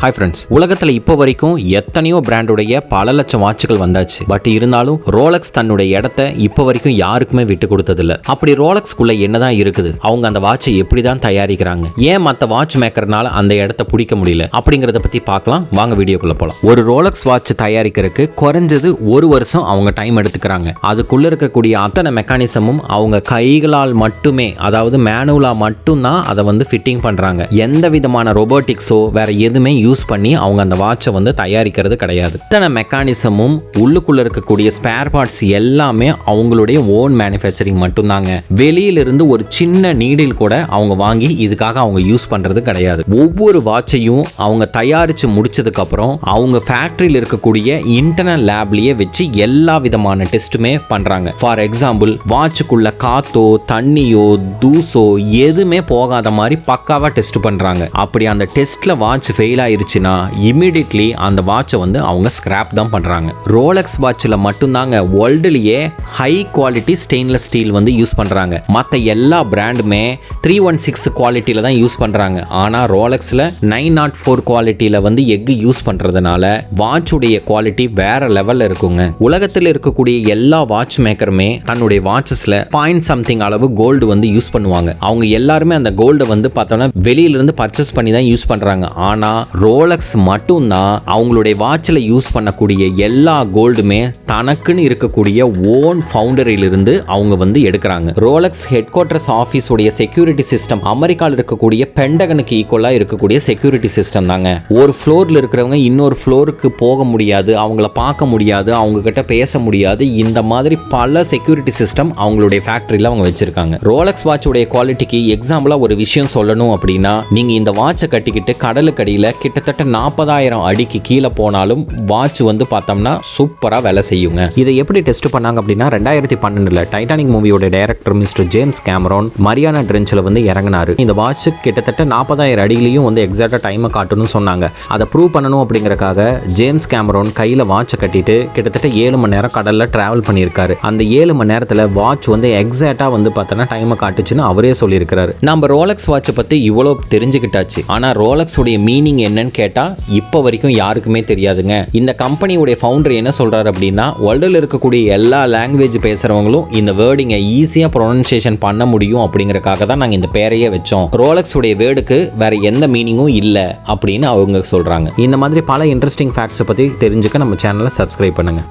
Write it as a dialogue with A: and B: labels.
A: Hi friends, உலகத்தில் இப்போ வரைக்கும் எத்தனையோ பிராண்டுடைய பல லட்சம் வாட்சுகள் வந்தாச்சு. பட் இருந்தாலும் ரோலக்ஸ் தன்னுடைய இடத்த இப்போ வரைக்கும் யாருக்குமே விட்டு கொடுத்ததில்ல. அப்படி ரோலக்ஸ்குள்ள என்னதான் இருக்குது, அவங்க அந்த வாட்சை எப்படி தான் தயாரிக்கிறாங்க, ஏன் மற்ற வாட்ச் மேக்கர்னால அந்த இடத்த பிடிக்க முடியல அப்படிங்கிறத பற்றி பார்க்கலாம். வாங்க வீடியோக்குள்ள போகலாம். ஒரு ரோலக்ஸ் வாட்ச் தயாரிக்கிறதுக்கு குறைஞ்சது 1 வருஷம் அவங்க டைம் எடுத்துக்கிறாங்க. அதுக்குள்ள இருக்கக்கூடிய அத்தனை மெக்கானிசமும் அவங்க கைகளால் மட்டுமே, அதாவது மேனுவலா மட்டும்தான் அதை ஃபிட்டிங் பண்றாங்க. எந்த விதமான ரோபோட்டிக்ஸோ வேற எதுவுமே யூஸ் பண்ணி அவங்க அந்த வாட்சை தயாரிக்கிறது கிடையாது. இத்தனை மெக்கானிசமும் உள்ளுக்குள்ள இருக்கக்கூடிய ஸ்பேர் பார்ட்ஸ் எல்லாமே அவங்களுடைய ஓன் மேனுஃபேக்சரிங் மட்டும்தாங்க. வெளியிலிருந்து ஒரு சின்ன நீடில் கூட அவங்க வாங்கி இதுக்காக அவங்க யூஸ் பண்றது கிடையாது. ஒவ்வொரு வாட்சையும் அவங்க தயாரிச்சு முடிச்சதுக்கு அப்புறம் அவங்க ஃபேக்டரியில் இருக்கக்கூடிய இன்டர்னல் லேப்லயே வச்சு எல்லா விதமான டெஸ்ட்டுமே பண்றாங்க. ஃபார் எக்ஸாம்பிள், வாட்சுக்குள்ள காத்தோ தண்ணியோ தூசோ எதுவுமே போகாத மாதிரி பக்காவா டெஸ்ட் பண்றாங்க. அப்படி அந்த டெஸ்ட்ல வாட்ச் ஃபெயில் ஆயிருச்சுன்னா இமிடியட்லி அந்த வாட்சை அவங்க ஸ்கிராப் தான் பண்றாங்க. ரோலக்ஸ் வாட்ச்ல மட்டும்தாங்க வேர்ல்டுலயே high quality stainless steel use பண்றாங்க. மற்ற எல்லா பிராண்டுமே 316 குவாலிட்டியில தான் யூஸ் பண்றாங்க. ஆனா ரோலக்ஸ்ல 904 குவாலிட்டியில எக் யூஸ் பண்றதுனால வாட்சுடைய குவாலிட்டி வேற லெவல்ல இருக்குங்க. உலகத்தில் இருக்கக்கூடிய எல்லா வாட்ச் மேக்கருமே தன்னுடைய வாட்சஸ்ல பாயிண்ட் சம்திங் அளவு கோல்டு யூஸ் பண்ணுவாங்க. அவங்க எல்லாருமே அந்த கோல்டை பார்த்தோம்னா வெளியிலிருந்து பர்ச்சேஸ் பண்ணி தான் யூஸ் பண்றாங்க. ஆனா ரோலக்ஸ் மட்டும்தான் அவங்களுடைய வாட்சில் யூஸ் பண்ணக்கூடிய எல்லா கோல்டுமே தனக்குன்னு இருக்கக்கூடிய ஓன் ஃபவுண்டரிலிருந்து அவங்க எடுக்கிறாங்க. ரோலக்ஸ் ஹெட் குவார்ட்டர்ஸ் ஆஃபீஸ் உடைய செக்யூரிட்டி சிஸ்டம் அமெரிக்காவில் இருக்கக்கூடிய பென்டகனுக்கு ஈக்குவலா இருக்கக்கூடிய செக்யூரிட்டி சிஸ்டம் தாங்க. ஒரு ஃப்ளோர்ல இருக்கிறவங்க இன்னொரு ஃப்ளோருக்கு போக முடியாது, அவங்கள பார்க்க முடியாது, அவங்க கிட்ட பேச முடியாது. இந்த மாதிரி பல செக்யூரிட்டி சிஸ்டம் அவங்களுடைய ஃபேக்டரியில் அவங்க வச்சிருக்காங்க. ரோலக்ஸ் வாட்ச் உடைய குவாலிட்டிக்கு எக்ஸாம்பிளா ஒரு விஷயம் சொல்லணும் அப்படின்னா, நீங்க இந்த வாட்சை கட்டிக்கிட்டு கடலுக்கடியில் கிட்டத்தட்ட 40,000 அடிக்கு கீழே போனாலும் வாட்ச் பார்த்தோம்னா சூப்பரா வேலை செய்யுங்க. இதை எப்படி டெஸ்ட் பண்ணாங்க அப்படின்னா, 2012 டைட்டானிக் மூவியோட டைரக்டர் மிஸ்டர் ஜேம்ஸ் கேமரான் மரியானா ட்ரெஞ்சில் இறங்கினாரு. இந்த வாட்ச் கிட்டத்தட்ட 40,000 அடியிலையும் எக்ஸாக்டா டைமை காட்டணும்னு சொன்னாங்க. அதை ப்ரூவ் பண்ணணும் அப்படிங்கறக்காக ஜேம்ஸ் கேமரான் கையில வாட்சை கட்டிட்டு கிட்டத்தட்ட 7 மணி நேரம் கடல்ல டிராவல் பண்ணியிருக்காரு. அந்த 7 மணி நேரத்தில் வாட்ச் எக்ஸாக்டா பார்த்தோன்னா டைமை காட்டுச்சுன்னு அவரே சொல்லியிருக்கிறாரு. நம்ம ரோலக்ஸ் வாட்சை பத்தி இவ்வளவு தெரிஞ்சுக்கிட்டாச்சு. ஆனா ரோலக்ஸ் உடைய மீனிங் என்னன்னு கேட்டா இப்போ வரைக்கும் யாருக்குமே தெரியாதுங்க. இந்த கம்பெனியுடைய ஃபவுண்டர் என்ன சொல்றாரு அப்படின்னா, வேர்ல்டில் இருக்கக்கூடிய எல்லா லாங்குவேஜ் பேசுறவங்களும் இந்த வேர்டிங்கை ஈஸியா ப்ரொனன்சியேஷன் பண்ண முடியும் அப்படிங்கறக்காக தான் நாங்கள் இந்த பேரையே வச்சோம். ரோலக்ஸ் உடைய வேர்டுக்கு வேற எந்த மீனிங்கும் இல்லை அப்படின்னு அவங்க சொல்றாங்க. இந்த மாதிரி பல இன்ட்ரெஸ்டிங் ஃபேக்ட்ஸை பத்தி தெரிஞ்சுக்க நம்ம சேனலை சப்ஸ்கிரைப் பண்ணுங்க.